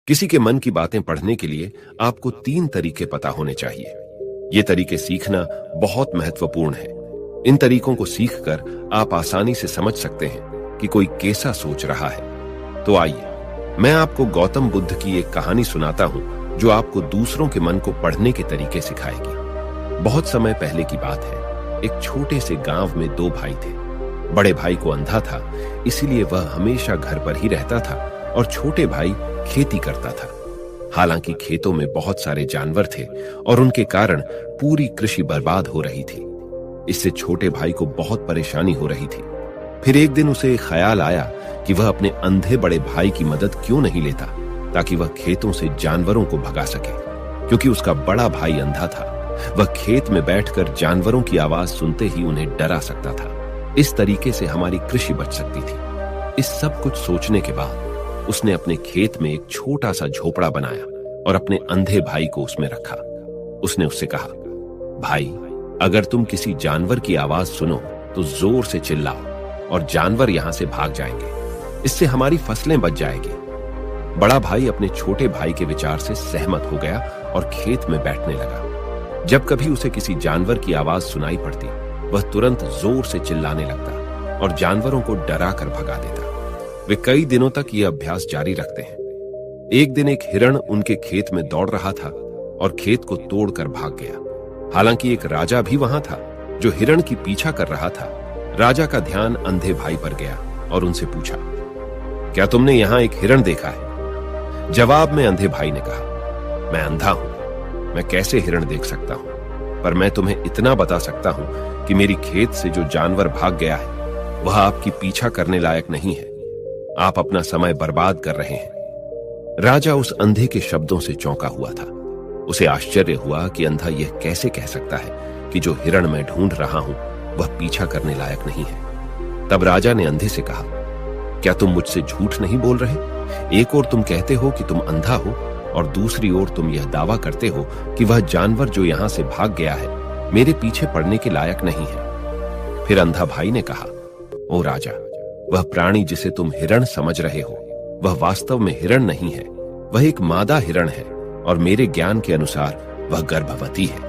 किसी के मन की बातें पढ़ने के लिए आपको 3 तरीके पता होने चाहिए। ये तरीके सीखना बहुत महत्वपूर्ण है। इन तरीकों को सीखकर आप आसानी से समझ सकते हैं कि कोई कैसा सोच रहा है। तो आइए, मैं आपको गौतम बुद्ध की एक कहानी सुनाता हूं जो आपको दूसरों के मन को पढ़ने के तरीके सिखाएगी। बहुत समय पहले की बात है। एक छोटे से गांव में 2 भाई थे। बड़े भाई को अंधा था, इसीलिए वह हमेशा घर पर ही रहता था और छोटे भाई खेती करता था। हालांकि खेतों में बहुत सारे जानवर थे और उनके कारण पूरी कृषि बर्बाद हो रही थी। इससे छोटे भाई को बहुत परेशानी हो रही थी। फिर एक दिन उसे ख्याल आया कि वह अपने अंधे बड़े भाई की मदद क्यों नहीं लेता, ताकि वह खेतों से जानवरों को भगा सके। क्योंकि उसका बड़ा भाई अंधा था, वह खेत में बैठकर जानवरों की आवाज सुनते ही उन्हें डरा सकता था। इस तरीके से हमारी कृषि बच सकती थी। इस सब कुछ सोचने के बाद उसने अपने खेत में एक छोटा सा झोपड़ा बनाया और अपने अंधे भाई को उसमें रखा। उसने उससे कहा, भाई, अगर तुम किसी जानवर की आवाज सुनो तो जोर से चिल्लाओ और जानवर यहां से भाग जाएंगे। इससे हमारी फसलें बच जाएगी। बड़ा भाई अपने छोटे भाई के विचार से सहमत हो गया और खेत में बैठने लगा। जब कभी उसे किसी जानवर की आवाज सुनाई पड़ती, वह तुरंत जोर से चिल्लाने लगता और जानवरों को डरा कर भगा देता। वे कई दिनों तक यह अभ्यास जारी रखते हैं। एक दिन एक हिरण उनके खेत में दौड़ रहा था और खेत को तोड़कर भाग गया। हालांकि एक राजा भी वहां था जो हिरण की पीछा कर रहा था। राजा का ध्यान अंधे भाई पर गया और उनसे पूछा, क्या तुमने यहां एक हिरण देखा है? जवाब में अंधे भाई ने कहा, मैं अंधा हूं, मैं कैसे हिरण देख सकता हूं? पर मैं तुम्हें इतना बता सकता हूं कि मेरी खेत से जो जानवर भाग गया है वह आपकी पीछा करने लायक नहीं है। आप अपना समय बर्बाद कर रहे हैं। राजा उस अंधे के शब्दों से चौंका हुआ था। उसे आश्चर्य हुआ कि अंधा यह कैसे कह सकता है कि जो हिरण मैं ढूंढ रहा हूं वह पीछा करने लायक नहीं है। तब राजा ने अंधे से कहा, क्या तुम मुझसे झूठ नहीं बोल रहे? एक ओर तुम कहते हो कि तुम अंधा हो और दूसरी ओर तुम यह दावा करते हो कि वह जानवर जो यहां से भाग गया है मेरे पीछे पड़ने के लायक नहीं है। फिर अंधा भाई ने कहा, ओ राजा, वह प्राणी जिसे तुम हिरण समझ रहे हो वह वास्तव में हिरण नहीं है। वह एक मादा हिरण है और मेरे ज्ञान के अनुसार वह गर्भवती है।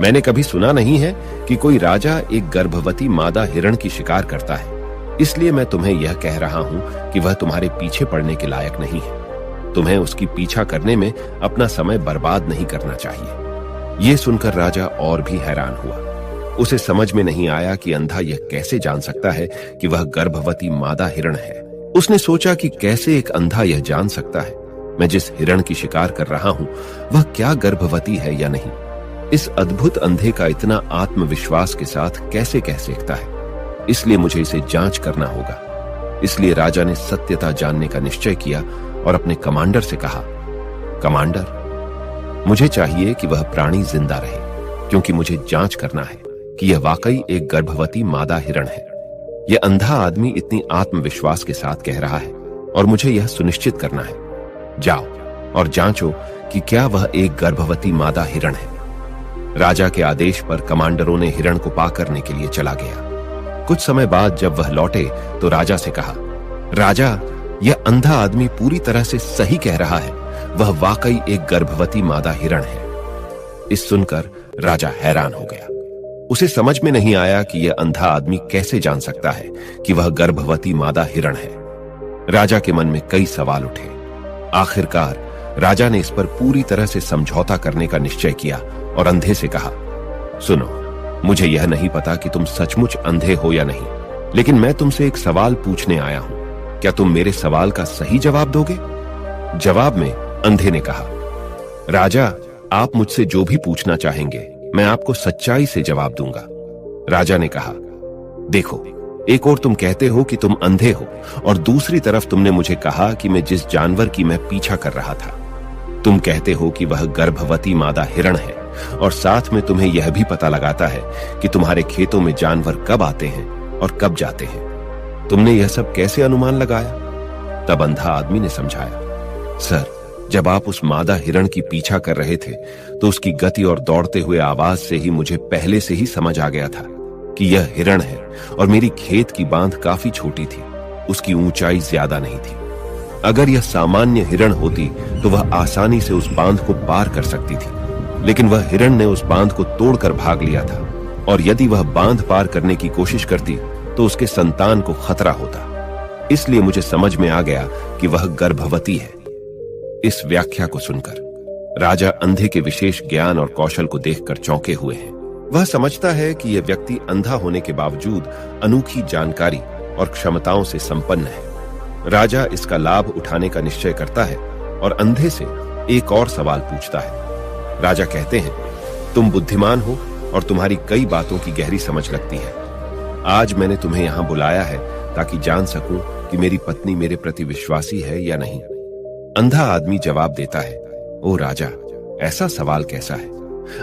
मैंने कभी सुना नहीं है कि कोई राजा एक गर्भवती मादा हिरण की शिकार करता है। इसलिए मैं तुम्हें यह कह रहा हूं कि वह तुम्हारे पीछे पड़ने के लायक नहीं है। तुम्हें उसकी पीछा करने में अपना समय बर्बाद नहीं करना चाहिए। यह सुनकर राजा और भी हैरान हुआ। उसे समझ में नहीं आया कि अंधा यह कैसे जान सकता है कि वह गर्भवती मादा हिरण है। उसने सोचा कि कैसे एक अंधा यह जान सकता है मैं जिस हिरण की शिकार कर रहा हूं वह क्या गर्भवती है या नहीं। इस अद्भुत अंधे का इतना आत्मविश्वास के साथ कैसे कह सकता है? इसलिए मुझे इसे जांच करना होगा। इसलिए राजा ने सत्यता जानने का निश्चय किया और अपने कमांडर से कहा, कमांडर, मुझे चाहिए कि वह प्राणी जिंदा रहे, क्योंकि मुझे जांच करना है कि यह वाकई एक गर्भवती मादा हिरण है। यह अंधा आदमी इतनी आत्मविश्वास के साथ कह रहा है और मुझे यह सुनिश्चित करना है। जाओ और जांचो कि क्या वह एक गर्भवती मादा हिरण है। राजा के आदेश पर कमांडरों ने हिरण को पा करने के लिए चला गया। कुछ समय बाद जब वह लौटे तो राजा से कहा, राजा, यह अंधा आदमी पूरी तरह से सही कह रहा है। वह वाकई एक गर्भवती मादा हिरण है। इस सुनकर राजा हैरान हो गया। उसे समझ में नहीं आया कि यह अंधा आदमी कैसे जान सकता है कि वह गर्भवती मादा हिरण है। राजा के मन में कई सवाल उठे। आखिरकार राजा ने इस पर पूरी तरह से समझौता करने का निश्चय किया और अंधे से कहा, सुनो, मुझे यह नहीं पता कि तुम सचमुच अंधे हो या नहीं, लेकिन मैं तुमसे एक सवाल पूछने आया हूं। क्या तुम मेरे सवाल का सही जवाब दोगे? जवाब में अंधे ने कहा, राजा, आप मुझसे जो भी पूछना चाहेंगे मैं आपको सच्चाई से जवाब दूंगा। राजा ने कहा, देखो, एक और तुम कहते हो कि तुम अंधे हो और दूसरी तरफ तुमने मुझे कहा कि मैं जिस जानवर की मैं पीछा कर रहा था, तुम कहते हो कि वह गर्भवती मादा हिरण है और साथ में तुम्हें यह भी पता लगाता है कि तुम्हारे खेतों में जानवर कब आते हैं और कब जाते हैं। तुमने यह सब कैसे अनुमान लगाया? तब अंधा आदमी ने समझाया, सर, जब आप उस मादा हिरण की पीछा कर रहे थे तो उसकी गति और दौड़ते हुए आवाज से ही मुझे पहले से ही समझ आ गया था कि यह हिरण है और मेरी खेत की बांध काफी छोटी थी, उसकी ऊंचाई ज्यादा नहीं थी। अगर यह सामान्य हिरण होती तो वह आसानी से उस बांध को पार कर सकती थी, लेकिन वह हिरण ने उस बांध को तोड़कर भाग लिया था, और यदि वह बांध पार करने की कोशिश करती तो उसके संतान को खतरा होता। इसलिए मुझे समझ में आ गया कि वह गर्भवती है। इस व्याख्या को सुनकर राजा अंधे के विशेष ज्ञान और कौशल को देखकर चौंके हुए हैं। वह समझता है कि यह व्यक्ति अंधा होने के बावजूद अनोखी जानकारी और क्षमताओं से संपन्न है। राजा इसका लाभ उठाने का निश्चय करता है और अंधे से एक और सवाल पूछता है। राजा कहते हैं, तुम बुद्धिमान हो और तुम्हारी कई बातों की गहरी समझ लगती है। आज मैंने तुम्हें यहां बुलाया है ताकि जान सकूं कि मेरी पत्नी मेरे प्रति विश्वासी है या नहीं। अंधा आदमी जवाब देता है, ओ राजा, ऐसा सवाल कैसा है?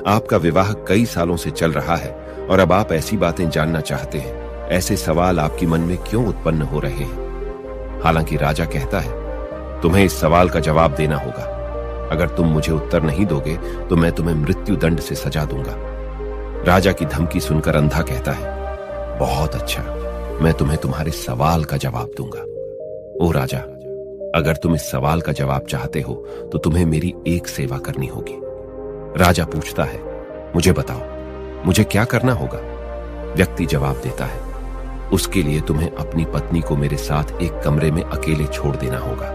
आपका विवाह कई सालों से चल रहा है और अब आप ऐसी बातें जानना चाहते हैं। ऐसे सवाल आपके मन में क्यों उत्पन्न हो रहे हैं? हालांकि राजा कहता है, तुम्हें इस सवाल का जवाब देना होगा। अगर तुम मुझे उत्तर नहीं दोगे तो मैं तुम्हें मृत्यु दंड से सजा दूंगा। राजा की धमकी सुनकर अंधा कहता है, बहुत अच्छा, मैं तुम्हें तुम्हारे सवाल का जवाब दूंगा। ओ राजा, अगर तुम इस सवाल का जवाब चाहते हो तो तुम्हें मेरी एक सेवा करनी होगी। राजा पूछता है, मुझे बताओ, मुझे क्या करना होगा? व्यक्ति जवाब देता है, उसके लिए तुम्हें अपनी पत्नी को मेरे साथ एक कमरे में अकेले छोड़ देना होगा।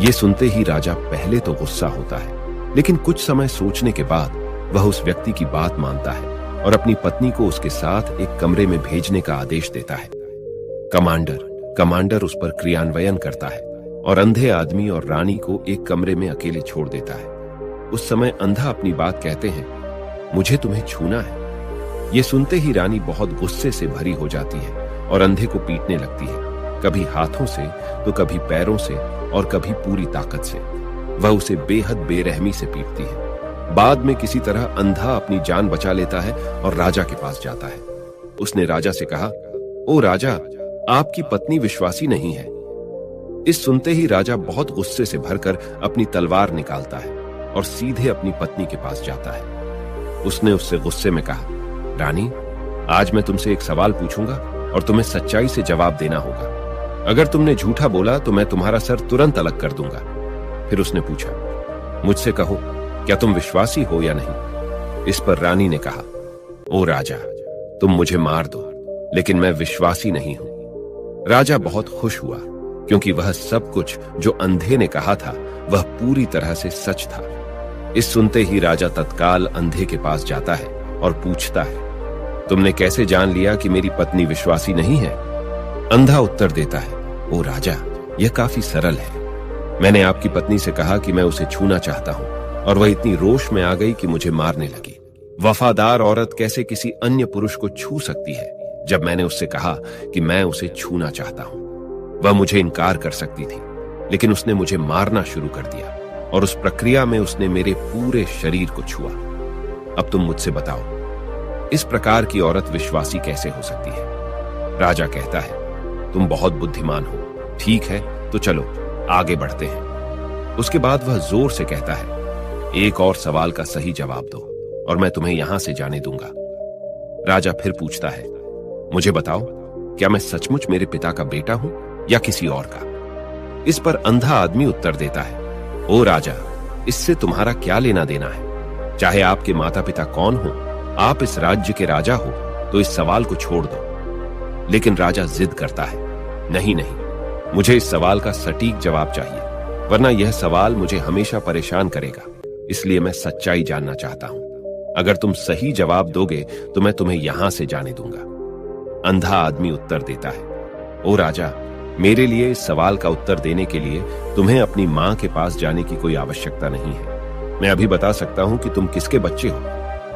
यह सुनते ही राजा पहले तो गुस्सा होता है, लेकिन कुछ समय सोचने के बाद वह उस व्यक्ति की बात मानता है और अपनी पत्नी को उसके साथ एक कमरे में भेजने का आदेश देता है। कमांडर उस पर क्रियान्वयन करता है और अंधे आदमी और रानी को एक कमरे में अकेले छोड़ देता है। उस समय अंधा अपनी बात कहते हैं, मुझे तुम्हें छूना है। यह सुनते ही रानी बहुत गुस्से से भरी हो जाती है और अंधे को पीटने लगती है, कभी हाथों से तो कभी पैरों से और कभी पूरी ताकत से। वह उसे बेहद बेरहमी से पीटती है। बाद में किसी तरह अंधा अपनी जान बचा लेता है और राजा के पास जाता है। उसने राजा से कहा, ओ राजा, आपकी पत्नी विश्वासी नहीं है। इस सुनते ही राजा बहुत गुस्से से भरकर अपनी तलवार निकालता है और सीधे अपनी पत्नी के पास जाता है। उसने उससे गुस्से में कहा, रानी, आज मैं तुमसे एक सवाल पूछूंगा और तुम्हें सच्चाई से जवाब देना होगा। अगर तुमने झूठा बोला तो मैं तुम्हारा सर तुरंत अलग कर दूंगा। फिर उसने पूछा, मुझसे कहो, क्या तुम विश्वासी हो या नहीं? इस पर रानी ने कहा, ओ राजा, तुम मुझे मार दो, लेकिन मैं विश्वासी नहीं हूं। राजा बहुत खुश हुआ क्योंकि वह सब कुछ जो अंधे ने कहा था वह पूरी तरह से सच था। इस सुनते ही राजा तत्काल अंधे के पास जाता है और पूछता है, तुमने कैसे जान लिया कि मेरी पत्नी विश्वासी नहीं है? अंधा उत्तर देता है, ओ राजा, यह काफी सरल है। मैंने आपकी पत्नी से कहा कि मैं उसे छूना चाहता हूं और वह इतनी रोष में आ गई कि मुझे मारने लगी। वफादार औरत कैसे किसी अन्य पुरुष को छू सकती है? जब मैंने उससे कहा कि मैं उसे छूना चाहता हूं, वह मुझे इनकार कर सकती थी, लेकिन उसने मुझे मारना शुरू कर दिया और उस प्रक्रिया में उसने मेरे पूरे शरीर को छुआ। अब तुम मुझसे बताओ, इस प्रकार की औरत विश्वासी कैसे हो सकती है? राजा कहता है, तुम बहुत बुद्धिमान हो। ठीक है, तो चलो आगे बढ़ते हैं। उसके बाद वह जोर से कहता है, एक और सवाल का सही जवाब दो और मैं तुम्हें यहां से जाने दूंगा। राजा फिर पूछता है, मुझे बताओ, क्या मैं सचमुच मेरे पिता का बेटा हूं या किसी और का? इस पर अंधा आदमी उत्तर देता है, ओ राजा, इससे तुम्हारा क्या लेना देना है? चाहे आपके माता पिता कौन हो, आप इस राज्य के राजा हो, तो इस सवाल को छोड़ दो। लेकिन राजा जिद करता है, नहीं नहीं, मुझे इस सवाल का सटीक जवाब चाहिए, वरना यह सवाल मुझे हमेशा परेशान करेगा। इसलिए मैं सच्चाई जानना चाहता हूं। अगर तुम सही जवाब दोगे तो मैं तुम्हें यहां से जाने दूंगा। अंधा आदमी उत्तर देता है, ओ राजा, मेरे लिए इस सवाल का उत्तर देने के लिए तुम्हें अपनी मां के पास जाने की कोई आवश्यकता नहीं है। मैं अभी बता सकता हूं कि तुम किसके बच्चे हो,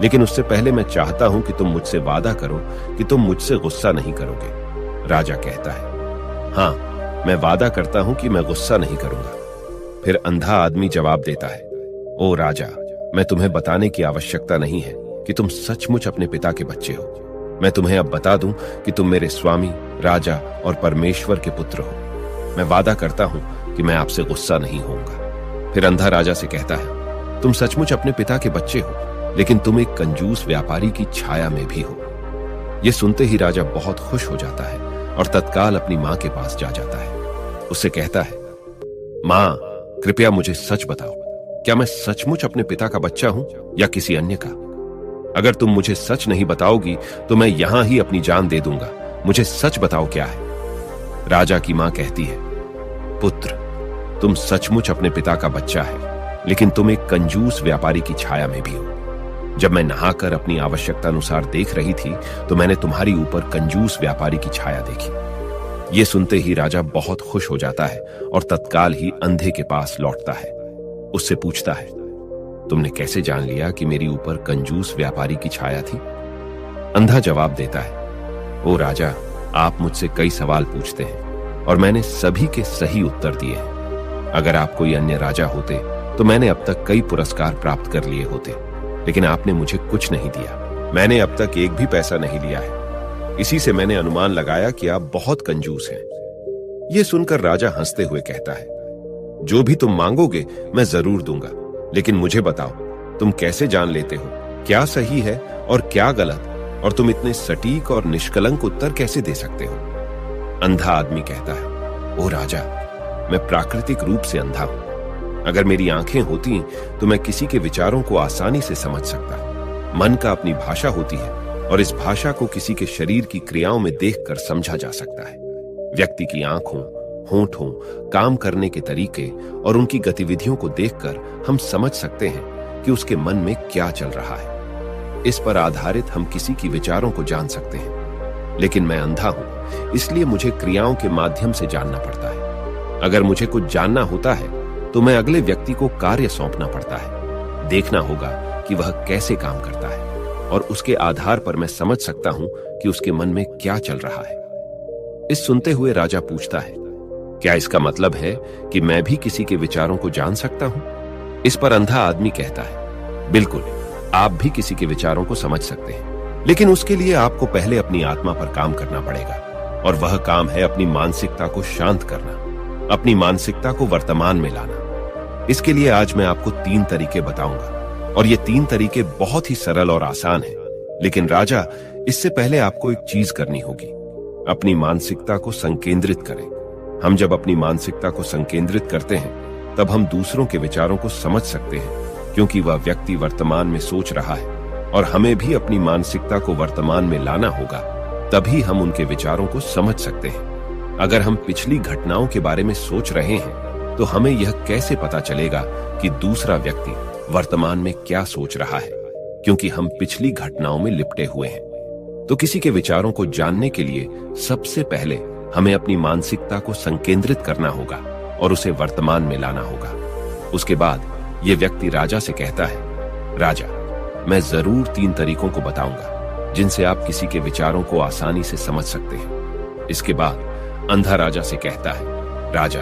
लेकिन उससे पहले मैं चाहता हूं कि तुम मुझसे वादा करो कि तुम मुझसे गुस्सा नहीं करोगे। राजा कहता है, हां, मैं वादा करता हूं कि मैं गुस्सा नहीं करूंगा। फिर अंधा आदमी जवाब देता है, ओ राजा, मैं तुम्हें बताने की आवश्यकता नहीं है कि तुम सचमुच अपने पिता के बच्चे हो। मैं तुम्हें अब बता दूं कि तुम मेरे स्वामी, राजा और परमेश्वर के पुत्र हो। मैं वादा करता हूं कि मैं आपसे गुस्सा नहीं होऊंगा। फिर अंधा राजा से कहता है, तुम सचमुच अपने पिता के बच्चे हो, लेकिन तुम एक कंजूस व्यापारी की छाया में भी हो। यह सुनते ही राजा बहुत खुश हो जाता है और तत्काल अपनी मां के पास जा जाता है। उससे कहता है, मां, कृपया मुझे सच बताओ, क्या मैं सचमुच अपने पिता का बच्चा हूं या किसी अन्य का? अगर तुम मुझे सच नहीं बताओगी तो मैं यहां ही अपनी जान दे दूंगा। मुझे सच बताओ क्या है। राजा की मां कहती है, पुत्र, तुम सचमुच अपने पिता का बच्चा है, लेकिन तुम एक कंजूस व्यापारी की छाया में भी हो। जब मैं नहाकर अपनी आवश्यकता अनुसार देख रही थी तो मैंने तुम्हारी ऊपर कंजूस व्यापारी की छाया देखी। ये सुनते ही राजा बहुत खुश हो जाता है और तत्काल ही अंधे के पास लौटता है। उससे पूछता है, तुमने कैसे जान लिया कि मेरी ऊपर कंजूस व्यापारी की छाया थी? अंधा जवाब देता है, ओ राजा, आप मुझसे कई सवाल पूछते हैं और मैंने सभी के सही उत्तर दिए हैं। अगर आप कोई अन्य राजा होते तो मैंने अब तक कई पुरस्कार प्राप्त कर लिए होते, लेकिन आपने मुझे कुछ नहीं दिया। मैंने अब तक एक भी पैसा नहीं लिया है। इसी से मैंने अनुमान लगाया कि आप बहुत कंजूस हैं। यह सुनकर राजा हंसते हुए कहता है, जो भी तुम मांगोगे मैं जरूर दूंगा, लेकिन मुझे बताओ, तुम कैसे जान लेते हो क्या सही है और क्या गलत, और तुम इतने सटीक और निष्कलंक उत्तर कैसे दे सकते हो? अंधा आदमी कहता है, ओ राजा, मैं प्राकृतिक रूप से अंधा हूं। अगर मेरी आंखें होती तो मैं किसी के विचारों को आसानी से समझ सकता। मन का अपनी भाषा होती है और इस भाषा को किसी के शरीर की क्रियाओं में देखकर समझा जा सकता है। व्यक्ति की आंखों, होंठों, काम करने के तरीके और उनकी गतिविधियों को देखकर हम समझ सकते हैं कि उसके मन में क्या चल रहा है। इस पर आधारित हम किसी की विचारों को जान सकते हैं। लेकिन मैं अंधा हूं, इसलिए मुझे क्रियाओं के माध्यम से जानना पड़ता है। अगर मुझे कुछ जानना होता है तो मैं अगले व्यक्ति को कार्य सौंपना पड़ता है। देखना होगा कि वह कैसे काम करता है और उसके आधार पर मैं समझ सकता हूं कि उसके मन में क्या चल रहा है। इस सुनते हुए राजा पूछता है, क्या इसका मतलब है कि मैं भी किसी के विचारों को जान सकता हूं? इस पर अंधा आदमी कहता है, बिल्कुल, आप भी किसी के विचारों को समझ सकते हैं, लेकिन उसके लिए आपको पहले अपनी आत्मा पर काम करना पड़ेगा, और वह काम है अपनी मानसिकता को शांत करना, अपनी मानसिकता को वर्तमान में लाना। इसके लिए आज मैं आपको 3 तरीके बताऊंगा, और ये 3 तरीके बहुत ही सरल और आसान हैं। लेकिन राजा, इससे पहले आपको एक चीज करनी होगी, अपनी मानसिकता को संकेंद्रित करें। हम जब अपनी मानसिकता को संकेंद्रित करते हैं तब हम दूसरों के विचारों को समझ सकते हैं, क्योंकि वह व्यक्ति वर्तमान में सोच रहा है, और हमें भी अपनी मानसिकता को वर्तमान में लाना होगा, तभी हम उनके विचारों को समझ सकते हैं। अगर हम पिछली घटनाओं के बारे में सोच रहे हैं तो हमें यह कैसे पता चलेगा कि दूसरा व्यक्ति वर्तमान में क्या सोच रहा है, क्योंकि हम पिछली घटनाओं में लिपटे हुए हैं। तो किसी के विचारों को जानने के लिए सबसे पहले हमें अपनी मानसिकता को संकेंद्रित करना होगा और उसे वर्तमान में लाना होगा। उसके बाद यह व्यक्ति राजा से कहता है, राजा, मैं जरूर 3 तरीकों को बताऊंगा जिनसे आप किसी के विचारों को आसानी से समझ सकते हैं। इसके बाद अंधा राजा से कहता है, राजा,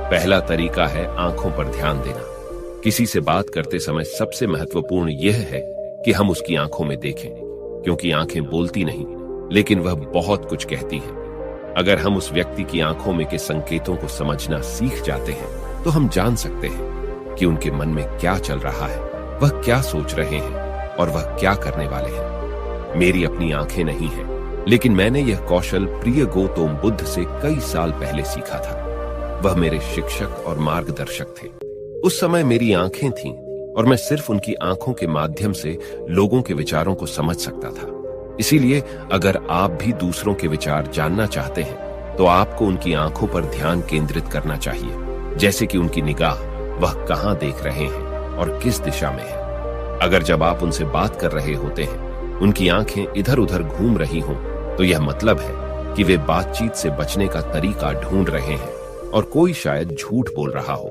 पहला तरीका है आंखों पर ध्यान देना। किसी से बात करते समय सबसे महत्वपूर्ण यह है कि हम उसकी आंखों में देखें, क्योंकि आंखें बोलती नहीं, लेकिन वह बहुत कुछ कहती हैं। अगर हम उस व्यक्ति की आंखों में के संकेतों को समझना सीख जाते हैं तो हम जान सकते हैं कि उनके मन में क्या चल रहा है, वह क्या सोच रहे हैं और वह क्या करने वाले हैं। मेरी अपनी आंखें नहीं हैं, लेकिन मैंने यह कौशल प्रिय गौतम बुद्ध से कई साल पहले सीखा था। वह मेरे शिक्षक और मार्गदर्शक थे। उस समय मेरी आंखें थीं और मैं सिर्फ उनकी आंखों के माध्यम से लोगों के विचारों को समझ सकता था। इसीलिए अगर आप भी दूसरों के विचार जानना चाहते हैं तो आपको उनकी आंखों पर ध्यान केंद्रित करना चाहिए, जैसे कि उनकी निगाह, वह कहां देख रहे हैं और किस दिशा में है। अगर जब आप उनसे बात कर रहे होते हैं उनकी आंखें इधर उधर घूम रही हों तो यह मतलब है कि वे बातचीत से बचने का तरीका ढूंढ रहे हैं और कोई शायद झूठ बोल रहा हो।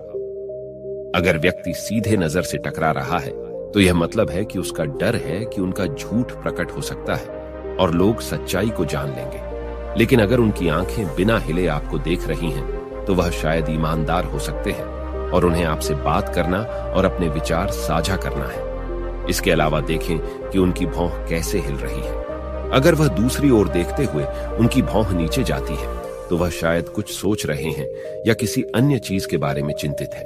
अगर व्यक्ति सीधे नजर से टकरा रहा है तो यह मतलब है कि उसका डर है कि उनका झूठ प्रकट हो सकता है और लोग सच्चाई को जान लेंगे। लेकिन अगर उनकी आंखें बिना हिले आपको देख रही हैं तो वह शायद ईमानदार हो सकते हैं और उन्हें आपसे बात करना और अपने विचार साझा करना है। इसके अलावा देखें कि उनकी भौं कैसे हिल रही है। अगर वह दूसरी ओर देखते हुए उनकी भौं नीचे जाती है तो वह शायद कुछ सोच रहे हैं या किसी अन्य चीज के बारे में चिंतित है।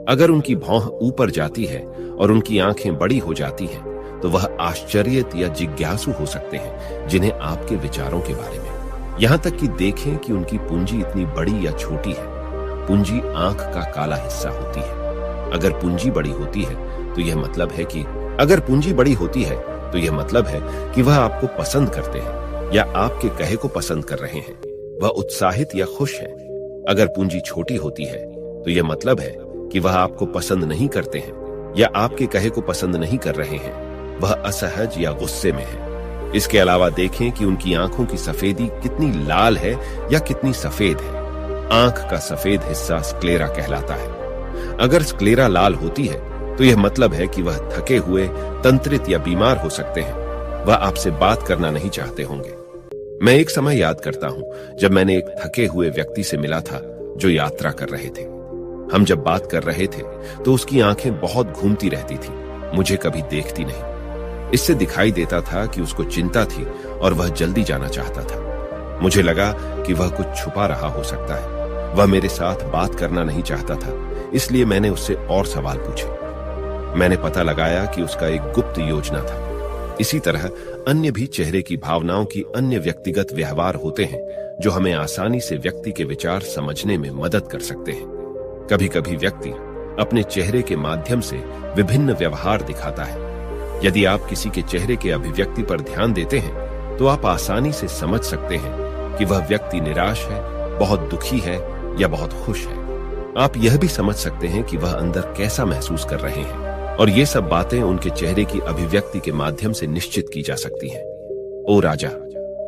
अगर उनकी भौं ऊपर जाती है और उनकी आंखें बड़ी हो जाती हैं तो वह आश्चर्यित या जिज्ञासु हो सकते हैं जिन्हें आपके विचारों के बारे में। यहां तक कि देखें कि उनकी पूंजी इतनी बड़ी या छोटी है। पूंजी आंख का काला हिस्सा होती है। अगर पूंजी बड़ी होती है तो यह मतलब है कि वह आपको पसंद करते हैं या आपके कहे को पसंद कर रहे हैं। वह उत्साहित या खुश है। अगर पूंजी छोटी होती है तो यह मतलब है कि वह आपको पसंद नहीं करते हैं या आपके कहे को पसंद नहीं कर रहे हैं। वह असहज या गुस्से में है। इसके अलावा देखें कि उनकी आंखों की सफेदी कितनी लाल है या कितनी सफेद है। आंख का सफेद हिस्सा स्क्लेरा कहलाता है। अगर स्क्लेरा लाल होती है तो यह मतलब है कि वह थके हुए, तंत्रित या बीमार हो सकते हैं। वह आपसे बात करना नहीं चाहते होंगे। मैं एक समय याद करता हूं जब मैंने एक थके हुए व्यक्ति से मिला था जो यात्रा कर रहे थे। हम जब बात कर रहे थे तो उसकी आंखें बहुत घूमती रहती थी, मुझे कभी देखती नहीं। इससे दिखाई देता था कि उसको चिंता थी और वह जल्दी जाना चाहता था। मुझे लगा कि वह कुछ छुपा रहा हो सकता है। वह मेरे साथ बात करना नहीं चाहता था, इसलिए मैंने उससे और सवाल पूछे। मैंने पता लगाया कि उसका एक गुप्त योजना था। इसी तरह अन्य भी चेहरे की भावनाओं की अन्य व्यक्तिगत व्यवहार होते हैं जो हमें आसानी से व्यक्ति के विचार समझने में मदद कर सकते हैं। कभी कभी व्यक्ति अपने चेहरे के माध्यम से विभिन्न व्यवहार दिखाता है। यदि आप किसी के चेहरे के अभिव्यक्ति पर ध्यान देते हैं तो आप आसानी से समझ सकते हैं कि वह व्यक्ति निराश है, बहुत दुखी है या बहुत खुश है। आप यह भी समझ सकते हैं कि वह अंदर कैसा महसूस कर रहे हैं, और ये सब बातें उनके चेहरे की अभिव्यक्ति के माध्यम से निश्चित की जा सकती हैं। ओ राजा,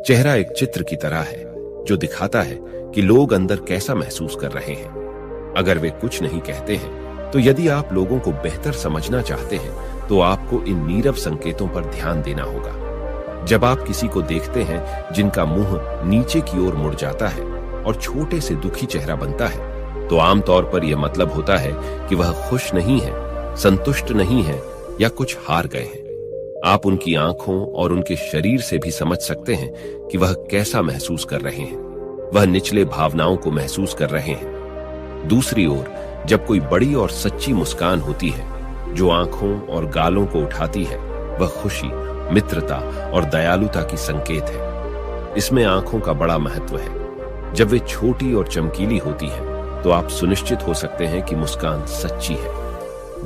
चेहरा एक चित्र की तरह है जो दिखाता है कि लोग अंदर कैसा महसूस कर रहे हैं। अगर वे कुछ नहीं कहते हैं तो यदि आप लोगों को बेहतर समझना चाहते हैं तो आपको इन नीरव संकेतों पर ध्यान देना होगा। जब आप किसी को देखते हैं जिनका मुंह नीचे की ओर मुड़ जाता है और छोटे से दुखी चेहरा बनता है, तो आमतौर पर यह मतलब होता है कि वह खुश नहीं है, संतुष्ट नहीं है या कुछ हार गए हैं। आप उनकी आंखों और उनके शरीर से भी समझ सकते हैं कि वह कैसा महसूस कर रहे हैं। वह निचले भावनाओं को महसूस कर रहे हैं। दूसरी ओर, जब कोई बड़ी और सच्ची मुस्कान होती है जो आंखों और गालों को उठाती है, वह खुशी, मित्रता और दयालुता की संकेत है। इसमें आंखों का बड़ा महत्व है। जब वे छोटी और चमकीली होती हैं, तो आप सुनिश्चित हो सकते हैं कि मुस्कान सच्ची है।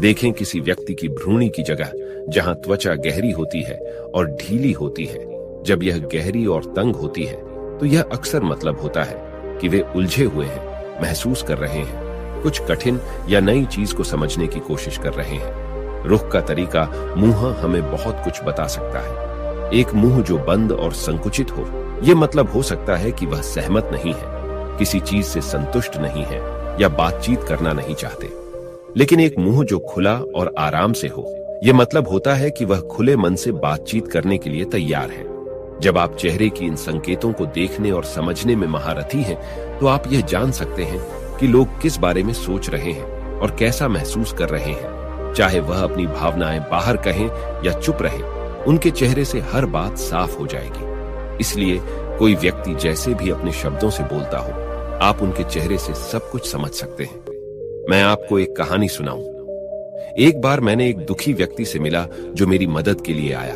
देखें किसी व्यक्ति की भ्रूणी की जगह जहां त्वचा गहरी होती है और ढीली होती है, जब यह गहरी और तंग होती है तो यह अक्सर मतलब होता है कि वे उलझे हुए हैं, महसूस कर रहे हैं, कुछ कठिन या नई चीज को समझने की कोशिश कर रहे हैं। रुख का तरीका मुंह हमें बहुत कुछ बता सकता है। एक मुंह जो बंद और संकुचित हो, यह मतलब हो सकता है कि वह सहमत नहीं है, किसी चीज से संतुष्ट नहीं है या बातचीत करना नहीं चाहते। लेकिन एक मुंह जो खुला और आराम से हो, यह मतलब होता है कि वह खुले मन से बातचीत करने के लिए तैयार है। जब आप चेहरे की इन संकेतों को देखने और समझने में महारथी हैं, तो आप यह जान सकते हैं कि लोग किस बारे में सोच रहे हैं और कैसा महसूस कर रहे हैं। चाहे वह अपनी भावनाएं बाहर कहें या चुप रहें, उनके चेहरे से हर बात साफ हो जाएगी। इसलिए कोई व्यक्ति जैसे भी अपने शब्दों से बोलता हो, आप उनके चेहरे से सब कुछ समझ सकते हैं। मैं आपको एक कहानी सुनाऊं। एक बार मैंने एक दुखी व्यक्ति से मिला जो मेरी मदद के लिए आया,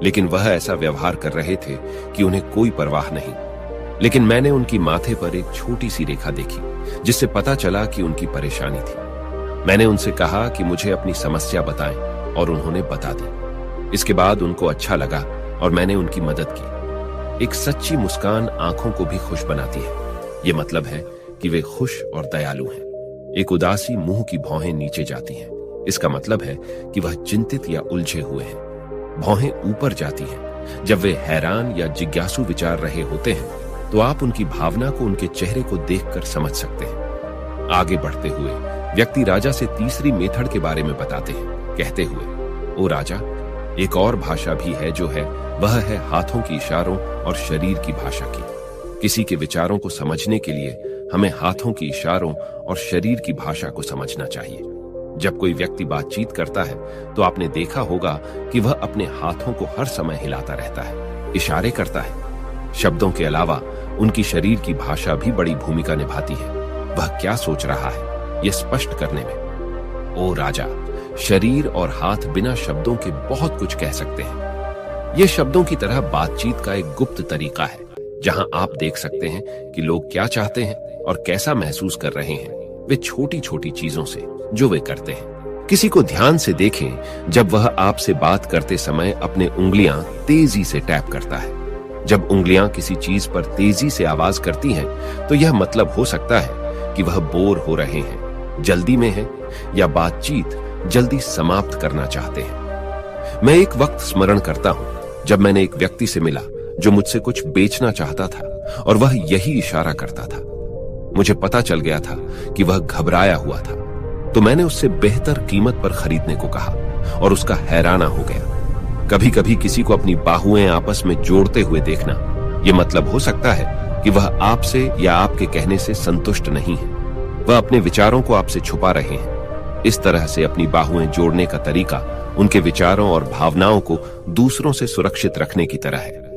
लेकिन वह ऐसा व्यवहार कर रहे थे कि उन्हें कोई परवाह नहीं। लेकिन मैंने उनकी माथे पर एक छोटी सी रेखा देखी, जिससे पता चला कि उनकी परेशानी थी। मैंने उनसे कहा कि मुझे अपनी समस्या बताएं, और उन्होंने बता दी। इसके बाद उनको अच्छा लगा और मैंने उनकी मदद की। एक सच्ची मुस्कान आंखों को भी खुश बनाती है। ये मतलब है कि वे खुश और दयालु हैं। एक उदासी मुंह की भौहें नीचे जाती हैं। इसका मतलब है कि वह चिंतित या उलझे हुए हैं। भौहें ऊपर जाती हैं जब वे हैरान या जिज्ञासु विचार रहे होते हैं, तो आप उनकी भावना को उनके चेहरे को देखकर समझ सकते हैं। आगे बढ़ते हुए व्यक्ति राजा से तीसरी मेथड के बारे में बताते हैं, कहते हुए, ओ राजा, एक और भाषा भी है जो है, वह है हाथों के इशारों और शरीर की भाषा की। किसी के विचारों को समझने के लिए हमें हाथों के इशारों और शरीर की भाषा को समझना चाहिए। जब कोई व्यक्ति बातचीत करता है तो आपने देखा होगा कि वह अपने हाथों को हर समय हिलाता रहता है, इशारे करता है। शब्दों के अलावा उनकी शरीर की भाषा भी बड़ी भूमिका निभाती है। वह क्या सोच रहा है, यह स्पष्ट करने में। ओ राजा, शरीर और हाथ बिना शब्दों के बहुत कुछ कह सकते हैं। यह शब्दों की तरह बातचीत का एक गुप्त तरीका है, जहां आप देख सकते हैं कि लोग क्या चाहते हैं और कैसा महसूस कर रहे हैं। वे छोटी छोटी चीजों से जो वे करते हैं। किसी को ध्यान से देखें जब वह आपसे बात करते समय अपने उंगलियां तेजी से टैप करता है। जब उंगलियां किसी चीज पर तेजी से आवाज करती हैं, तो यह मतलब हो सकता है कि वह बोर हो रहे हैं, जल्दी में हैं या बातचीत जल्दी समाप्त करना चाहते हैं। मैं एक वक्त स्मरण करता हूं जब मैंने एक व्यक्ति से मिला जो मुझसे कुछ बेचना चाहता था और वह यही इशारा करता था। मुझे पता चल गया था कि वह घबराया हुआ था, तो मैंने उससे बेहतर कीमत पर खरीदने को कहा और उसका हैराना हो गया। कभी कभी किसी को अपनी बाहुएं आपस में जोड़ते हुए देखना, यह मतलब हो सकता है कि वह आपसे या आपके कहने से संतुष्ट नहीं है। वह अपने विचारों को आपसे छुपा रहे हैं। इस तरह से अपनी बाहुएं जोड़ने का तरीका उनके विचारों और भावनाओं को दूसरों से सुरक्षित रखने की तरह है।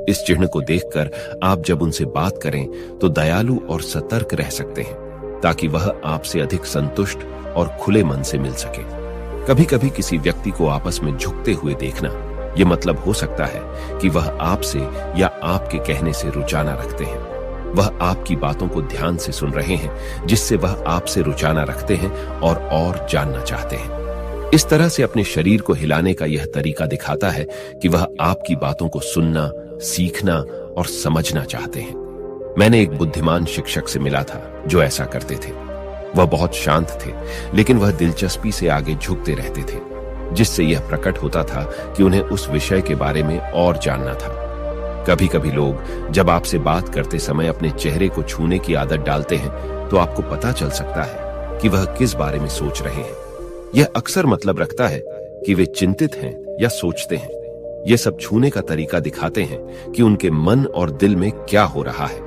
इस चिन्ह को देखकर आप जब उनसे बात करें तो दयालु और सतर्क रह सकते हैं, ताकि वह आपसे अधिक संतुष्ट और खुले मन से मिल सके। कभी कभी किसी व्यक्ति को आपस में झुकते हुए देखना, यह मतलब हो सकता है कि वह आपसे या आपके कहने से रुचाना रखते हैं। वह आपकी बातों को ध्यान से सुन रहे हैं, जिससे वह आपसे रुचाना रखते हैं और जानना चाहते हैं। इस तरह से अपने शरीर को हिलाने का यह तरीका दिखाता है कि वह आपकी बातों को सुनना, सीखना और समझना चाहते हैं। मैंने एक बुद्धिमान शिक्षक से मिला था जो ऐसा करते थे। वह बहुत शांत थे, लेकिन वह दिलचस्पी से आगे झुकते रहते थे, जिससे यह प्रकट होता था कि उन्हें उस विषय के बारे में और जानना था। कभी कभी लोग जब आपसे बात करते समय अपने चेहरे को छूने की आदत डालते हैं, तो आपको पता चल सकता है कि वह किस बारे में सोच रहे हैं। यह अक्सर मतलब रखता है कि वे चिंतित हैं या सोचते हैं। यह सब छूने का तरीका दिखाते हैं कि उनके मन और दिल में क्या हो रहा है।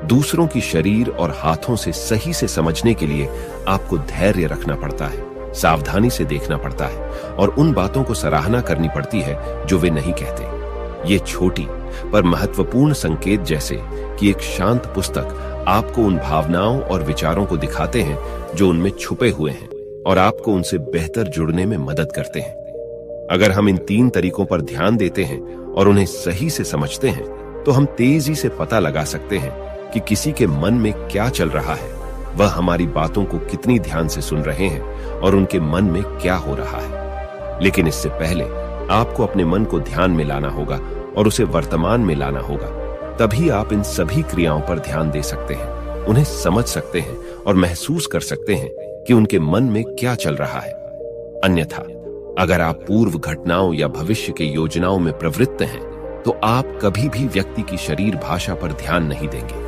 दूसरों की शरीर और हाथों से सही से समझने के लिए आपको धैर्य रखना पड़ता है, सावधानी से देखना पड़ता है और उन बातों को सराहना करनी पड़ती है जो वे नहीं कहते। ये छोटी पर महत्वपूर्ण संकेत, जैसे कि एक शांत पुस्तक, आपको उन भावनाओं और विचारों को दिखाते हैं जो उनमें छुपे हुए हैं और आपको उनसे बेहतर जुड़ने में मदद करते हैं। अगर हम इन 3 तरीकों पर ध्यान देते हैं और उन्हें सही से समझते हैं, तो हम तेजी से पता लगा सकते हैं कि किसी के मन में क्या चल रहा है, वह हमारी बातों को कितनी ध्यान से सुन रहे हैं और उनके मन में क्या हो रहा है। लेकिन इससे पहले आपको अपने मन को ध्यान में लाना होगा और उसे वर्तमान में लाना होगा। तभी आप इन सभी क्रियाओं पर ध्यान दे सकते हैं, उन्हें समझ सकते हैं और महसूस कर सकते हैं कि उनके मन में क्या चल रहा है। अन्यथा अगर आप पूर्व घटनाओं या भविष्य के योजनाओं में प्रवृत्त हैं, तो आप कभी भी व्यक्ति की शरीर भाषा पर ध्यान नहीं देंगे।